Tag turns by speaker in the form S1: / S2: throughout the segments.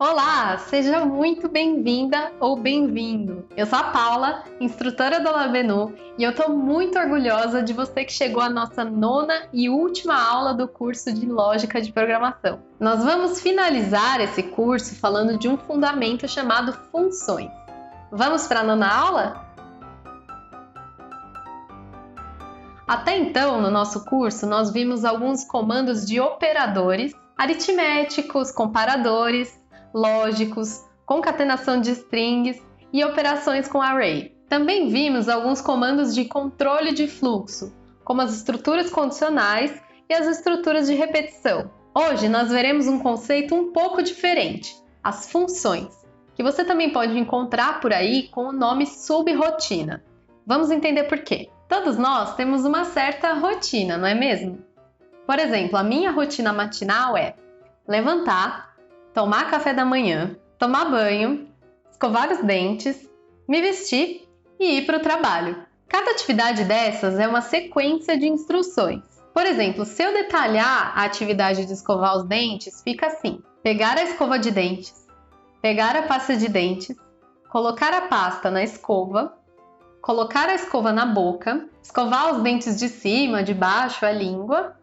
S1: Olá, seja muito bem-vinda ou bem-vindo. Eu sou a Paula, instrutora da Labenu, e eu estou muito orgulhosa de você que chegou à nossa nona e última aula do curso de Lógica de Programação. Nós vamos finalizar esse curso falando de um fundamento chamado funções. Vamos para a nona aula? Até então, no nosso curso, nós vimos alguns comandos de operadores, aritméticos, comparadores, lógicos, concatenação de strings e operações com array. Também vimos alguns comandos de controle de fluxo, como as estruturas condicionais e as estruturas de repetição. Hoje nós veremos um conceito um pouco diferente, as funções, que você também pode encontrar por aí com o nome subrotina. Vamos entender por quê. Todos nós temos uma certa rotina, não é mesmo? Por exemplo, a minha rotina matinal é levantar, tomar café da manhã, tomar banho, escovar os dentes, me vestir e ir para o trabalho. Cada atividade dessas é uma sequência de instruções. Por exemplo, se eu detalhar a atividade de escovar os dentes, fica assim: pegar a escova de dentes, pegar a pasta de dentes, colocar a pasta na escova, colocar a escova na boca, escovar os dentes de cima, de baixo, a língua,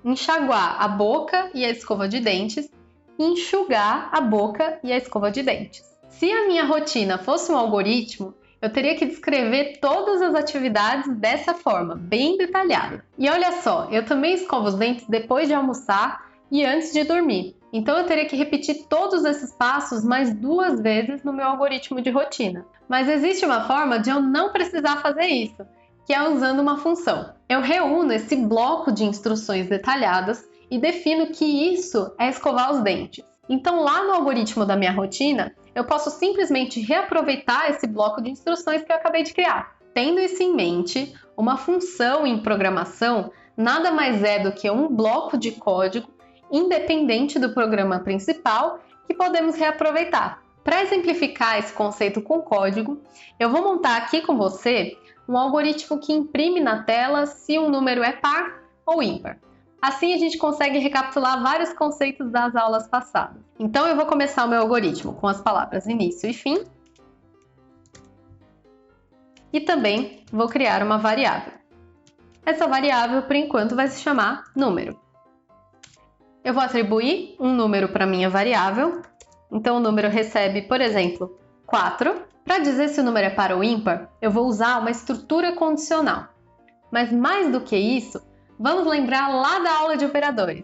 S1: enxaguar a boca e a escova de dentes e enxugar a boca e a escova de dentes. Se a minha rotina fosse um algoritmo, eu teria que descrever todas as atividades dessa forma, bem detalhada. E olha só, eu também escovo os dentes depois de almoçar e antes de dormir. Então eu teria que repetir todos esses passos mais 2 vezes no meu algoritmo de rotina. Mas existe uma forma de eu não precisar fazer isso, que é usando uma função. Eu reúno esse bloco de instruções detalhadas e defino que isso é escovar os dentes. Então lá no algoritmo da minha rotina, eu posso simplesmente reaproveitar esse bloco de instruções que eu acabei de criar. Tendo isso em mente, uma função em programação nada mais é do que um bloco de código independente do programa principal que podemos reaproveitar. Para exemplificar esse conceito com código, eu vou montar aqui com você um algoritmo que imprime na tela se um número é par ou ímpar. Assim a gente consegue recapitular vários conceitos das aulas passadas. Então eu vou começar o meu algoritmo com as palavras início e fim. E também vou criar uma variável. Essa variável, por enquanto, vai se chamar número. Eu vou atribuir um número para minha variável. Então o número recebe, por exemplo, 4. Para dizer se o número é par ou ímpar, eu vou usar uma estrutura condicional. Mas mais do que isso, vamos lembrar lá da aula de operadores.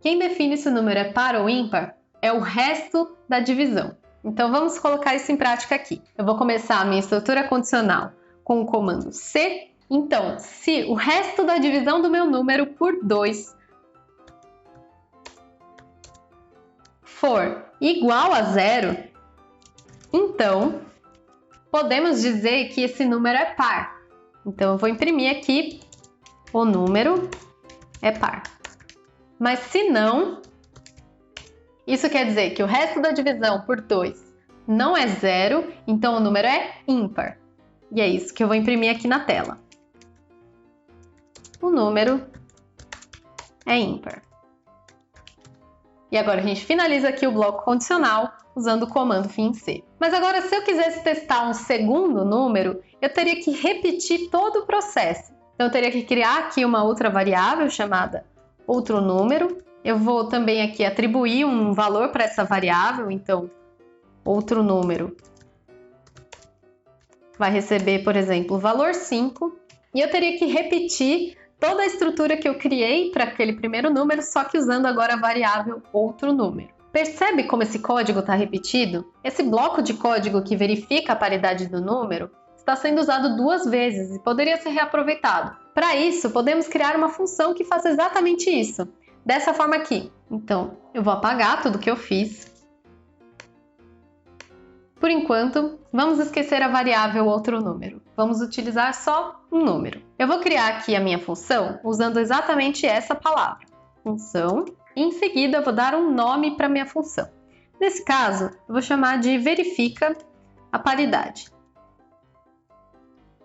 S1: Quem define se o número é par ou ímpar é o resto da divisão. Então vamos colocar isso em prática aqui. Eu vou começar a minha estrutura condicional com o comando C. Então, se o resto da divisão do meu número por 2 for igual a 0, então podemos dizer que esse número é par. Então eu vou imprimir aqui o número é par. Mas se não, isso quer dizer que o resto da divisão por 2 não é 0, então o número é ímpar. E é isso que eu vou imprimir aqui na tela. O número é ímpar. E agora a gente finaliza aqui o bloco condicional usando o comando FIM-C. Mas agora, se eu quisesse testar um segundo número, eu teria que repetir todo o processo. Então eu teria que criar aqui uma outra variável chamada outro número. Eu vou também aqui atribuir um valor para essa variável, então outro número vai receber, por exemplo, o valor 5. E eu teria que repetir toda a estrutura que eu criei para aquele primeiro número, só que usando agora a variável outro número. Percebe como esse código está repetido? Esse bloco de código que verifica a paridade do número está sendo usado 2 vezes e poderia ser reaproveitado. Para isso, podemos criar uma função que faça exatamente isso, dessa forma aqui. Então, eu vou apagar tudo que eu fiz. Por enquanto, vamos esquecer a variável outro número. Vamos utilizar só um número. Eu vou criar aqui a minha função usando exatamente essa palavra, função, e em seguida eu vou dar um nome para a minha função. Nesse caso, eu vou chamar de verifica a paridade.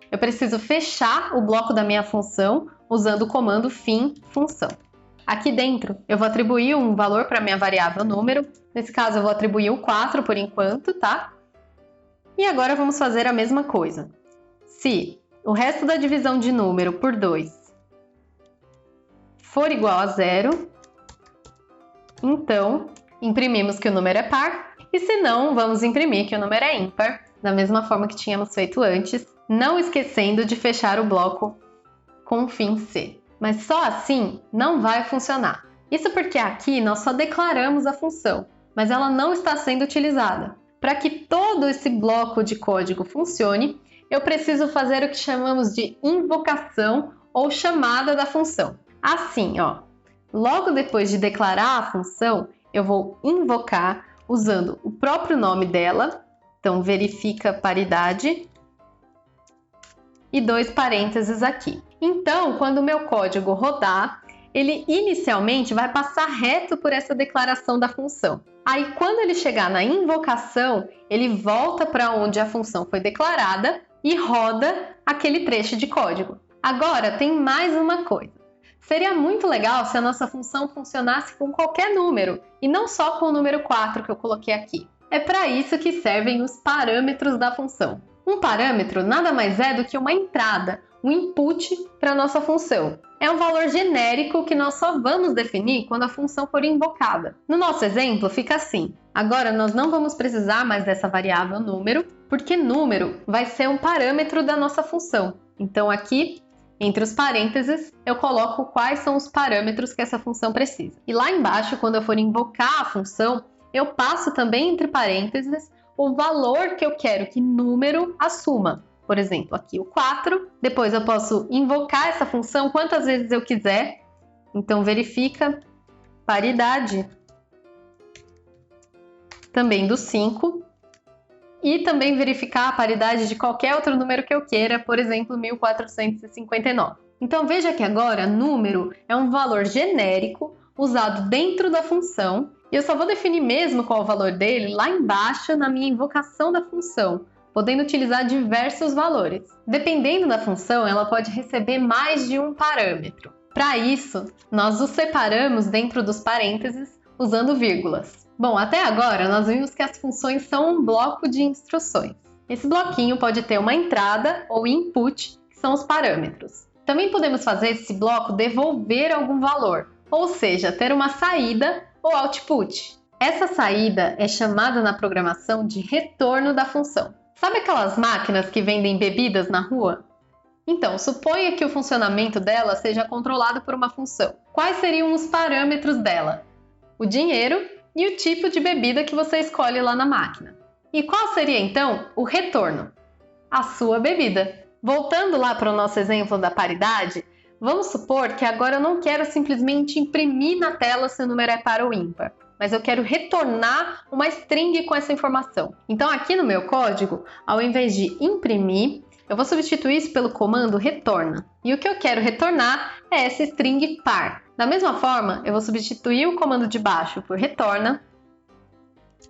S1: Eu preciso fechar o bloco da minha função usando o comando FIM função. Aqui dentro, eu vou atribuir um valor para minha variável número. Nesse caso, eu vou atribuir o 4 por enquanto, tá? E agora vamos fazer a mesma coisa. Se o resto da divisão de número por 2 for igual a 0, então imprimimos que o número é par. E se não, vamos imprimir que o número é ímpar, da mesma forma que tínhamos feito antes, não esquecendo de fechar o bloco com o fim C. Mas só assim não vai funcionar. Isso porque aqui nós só declaramos a função, mas ela não está sendo utilizada. Para que todo esse bloco de código funcione, eu preciso fazer o que chamamos de invocação ou chamada da função. Assim, ó, logo depois de declarar a função, eu vou invocar usando o próprio nome dela, então verifica paridade, e 2 parênteses aqui. Então, quando o meu código rodar, ele inicialmente vai passar reto por essa declaração da função. Aí, quando ele chegar na invocação, ele volta para onde a função foi declarada e roda aquele trecho de código. Agora, tem mais uma coisa. Seria muito legal se a nossa função funcionasse com qualquer número, e não só com o número 4 que eu coloquei aqui. É para isso que servem os parâmetros da função. Um parâmetro nada mais é do que uma entrada, um input para a nossa função. É um valor genérico que nós só vamos definir quando a função for invocada. No nosso exemplo, fica assim. Agora, nós não vamos precisar mais dessa variável número, porque número vai ser um parâmetro da nossa função. Então, aqui, entre os parênteses, eu coloco quais são os parâmetros que essa função precisa. E lá embaixo, quando eu for invocar a função, eu passo também entre parênteses o valor que eu quero que número assuma. Por exemplo, aqui o 4. Depois eu posso invocar essa função quantas vezes eu quiser. Então, verifica paridade também do 5. E também verificar a paridade de qualquer outro número que eu queira, por exemplo, 1459. Então, veja que agora número é um valor genérico usado dentro da função. E eu só vou definir mesmo qual é o valor dele lá embaixo na minha invocação da função, podendo utilizar diversos valores. Dependendo da função, ela pode receber mais de um parâmetro. Para isso, nós os separamos dentro dos parênteses usando vírgulas. Bom, até agora nós vimos que as funções são um bloco de instruções. Esse bloquinho pode ter uma entrada ou input, que são os parâmetros. Também podemos fazer esse bloco devolver algum valor, ou seja, ter uma saída ou output. Essa saída é chamada na programação de retorno da função. Sabe aquelas máquinas que vendem bebidas na rua? Então, suponha que o funcionamento dela seja controlado por uma função. Quais seriam os parâmetros dela? O dinheiro e o tipo de bebida que você escolhe lá na máquina. E qual seria então o retorno? A sua bebida. Voltando lá para o nosso exemplo da paridade, vamos supor que agora eu não quero simplesmente imprimir na tela se o número é par ou ímpar, mas eu quero retornar uma string com essa informação. Então aqui no meu código, ao invés de imprimir, eu vou substituir isso pelo comando retorna. E o que eu quero retornar é essa string par. Da mesma forma, eu vou substituir o comando de baixo por retorna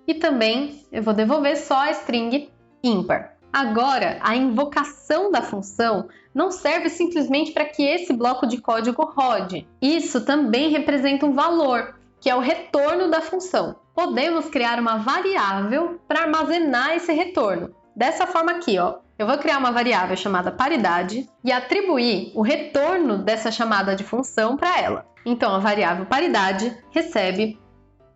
S1: e também eu vou devolver só a string ímpar. Agora, a invocação da função não serve simplesmente para que esse bloco de código rode. Isso também representa um valor, que é o retorno da função. Podemos criar uma variável para armazenar esse retorno. Dessa forma aqui, ó, eu vou criar uma variável chamada paridade e atribuir o retorno dessa chamada de função para ela. Então, a variável paridade recebe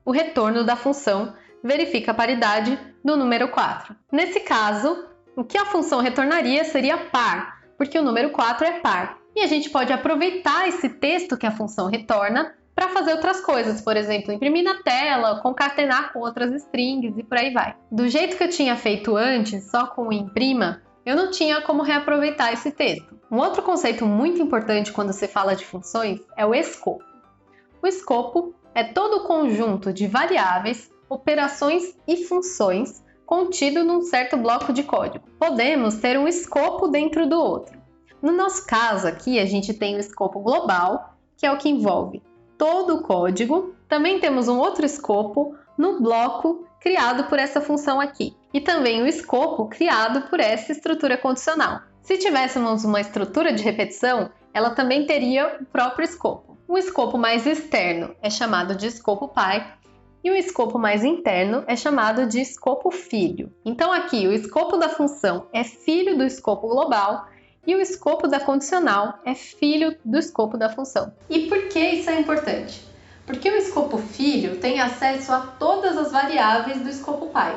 S1: o retorno da função verifica a paridade do número 4. Nesse caso, o que a função retornaria seria par, porque o número 4 é par. E a gente pode aproveitar esse texto que a função retorna para fazer outras coisas, por exemplo, imprimir na tela, concatenar com outras strings e por aí vai. Do jeito que eu tinha feito antes, só com o imprima, eu não tinha como reaproveitar esse texto. Um outro conceito muito importante quando se fala de funções é o escopo. O escopo é todo o conjunto de variáveis, operações e funções contido num certo bloco de código. Podemos ter um escopo dentro do outro. No nosso caso aqui, a gente tem o escopo global, que é o que envolve todo o código. Também temos um outro escopo no bloco criado por essa função aqui. E também o escopo criado por essa estrutura condicional. Se tivéssemos uma estrutura de repetição, ela também teria o próprio escopo. O escopo mais externo é chamado de escopo pai e o escopo mais interno é chamado de escopo filho. Então aqui o escopo da função é filho do escopo global e o escopo da condicional é filho do escopo da função. E por que isso é importante? Porque o escopo filho tem acesso a todas as variáveis do escopo pai,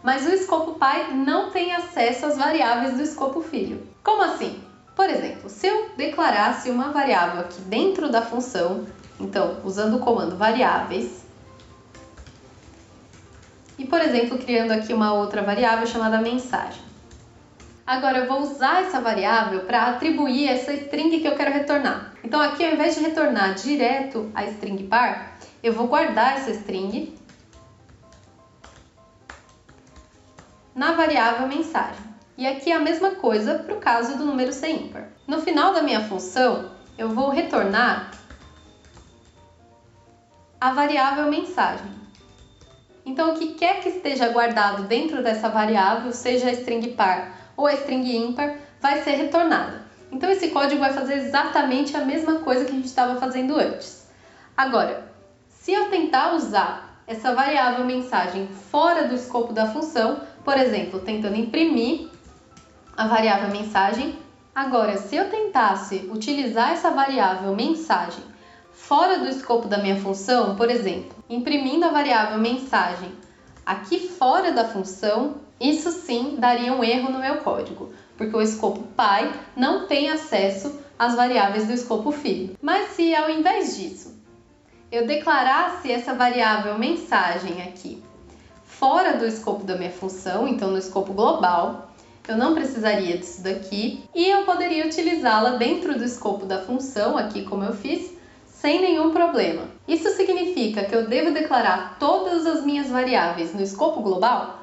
S1: mas o escopo pai não tem acesso às variáveis do escopo filho. Como assim? Por exemplo, se eu declarasse uma variável aqui dentro da função, então usando o comando variáveis, e por exemplo criando aqui uma outra variável chamada mensagem. Agora eu vou usar essa variável para atribuir essa string que eu quero retornar. Então aqui, ao invés de retornar direto a string par, eu vou guardar essa string na variável mensagem. E aqui é a mesma coisa para o caso do número ser ímpar. No final da minha função, eu vou retornar a variável mensagem. Então, o que quer que esteja guardado dentro dessa variável, seja a string par ou a string ímpar, vai ser retornada. Então, esse código vai fazer exatamente a mesma coisa que a gente estava fazendo antes. Agora, se eu tentar usar essa variável mensagem fora do escopo da função, por exemplo, tentando imprimir a variável mensagem, agora, se eu tentasse utilizar essa variável mensagem fora do escopo da minha função, por exemplo, imprimindo a variável mensagem aqui fora da função, isso sim daria um erro no meu código, porque o escopo pai não tem acesso às variáveis do escopo filho. Mas se ao invés disso eu declarasse essa variável mensagem aqui fora do escopo da minha função, então no escopo global, eu não precisaria disso daqui e eu poderia utilizá-la dentro do escopo da função, aqui como eu fiz, sem nenhum problema. Isso significa que eu devo declarar todas as minhas variáveis no escopo global?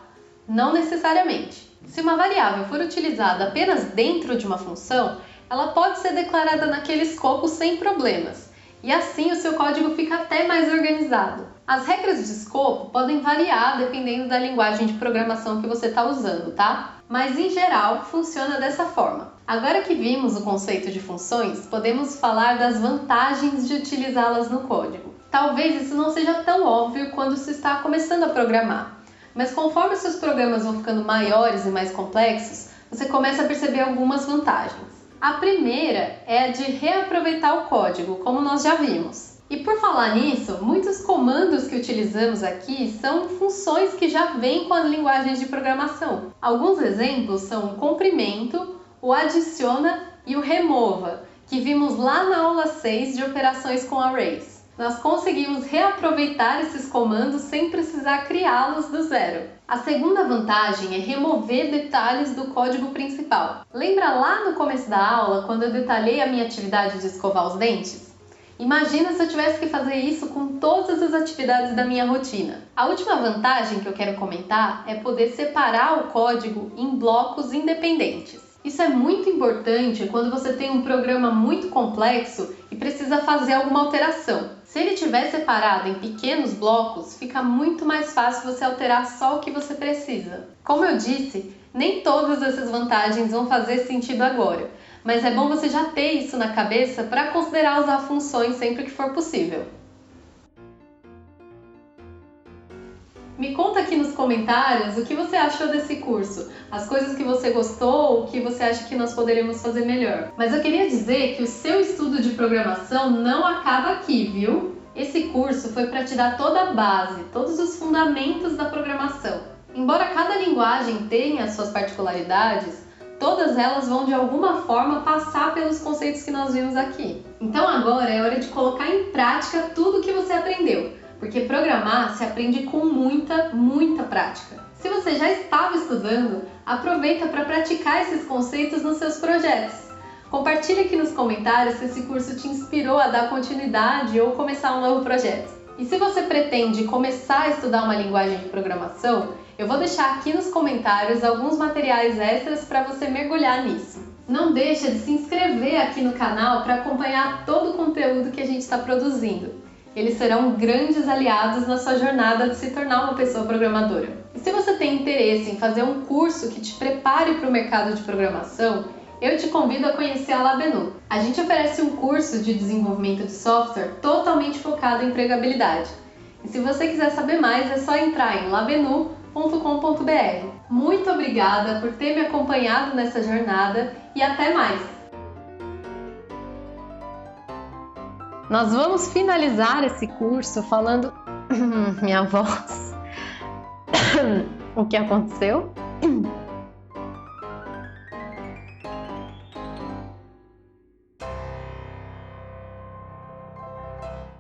S1: Não necessariamente. Se uma variável for utilizada apenas dentro de uma função, ela pode ser declarada naquele escopo sem problemas, e assim o seu código fica até mais organizado. As regras de escopo podem variar dependendo da linguagem de programação que você está usando, tá? Mas em geral funciona dessa forma. Agora que vimos o conceito de funções, podemos falar das vantagens de utilizá-las no código. Talvez isso não seja tão óbvio quando se está começando a programar, mas conforme seus programas vão ficando maiores e mais complexos, você começa a perceber algumas vantagens. A primeira é a de reaproveitar o código, como nós já vimos. E por falar nisso, muitos comandos que utilizamos aqui são funções que já vêm com as linguagens de programação. Alguns exemplos são o comprimento, o adiciona e o remova, que vimos lá na aula 6 de operações com arrays. Nós conseguimos reaproveitar esses comandos sem precisar criá-los do zero. A segunda vantagem é remover detalhes do código principal. Lembra lá no começo da aula, quando eu detalhei a minha atividade de escovar os dentes? Imagina se eu tivesse que fazer isso com todas as atividades da minha rotina. A última vantagem que eu quero comentar é poder separar o código em blocos independentes. Isso é muito importante quando você tem um programa muito complexo e precisa fazer alguma alteração. Se ele estiver separado em pequenos blocos, fica muito mais fácil você alterar só o que você precisa. Como eu disse, nem todas essas vantagens vão fazer sentido agora, mas é bom você já ter isso na cabeça para considerar usar funções sempre que for possível. Me conta aqui nos comentários o que você achou desse curso, as coisas que você gostou, o que você acha que nós poderíamos fazer melhor. Mas eu queria dizer que o seu estudo de programação não acaba aqui, viu? Esse curso foi para te dar toda a base, todos os fundamentos da programação. Embora cada linguagem tenha as suas particularidades, todas elas vão de alguma forma passar pelos conceitos que nós vimos aqui. Então agora é hora de colocar em prática tudo o que você aprendeu, porque programar se aprende com muita prática. Se você já estava estudando, aproveita para praticar esses conceitos nos seus projetos. Compartilhe aqui nos comentários se esse curso te inspirou a dar continuidade ou começar um novo projeto. E se você pretende começar a estudar uma linguagem de programação, eu vou deixar aqui nos comentários alguns materiais extras para você mergulhar nisso. Não deixa de se inscrever aqui no canal para acompanhar todo o conteúdo que a gente está produzindo. Eles serão grandes aliados na sua jornada de se tornar uma pessoa programadora. E se você tem interesse em fazer um curso que te prepare para o mercado de programação, eu te convido a conhecer a Labenu. A gente oferece um curso de desenvolvimento de software totalmente focado em empregabilidade. E se você quiser saber mais, é só entrar em labenu.com.br. Muito obrigada por ter me acompanhado nessa jornada e até mais! Nós vamos finalizar esse curso falando... Minha voz... O que aconteceu?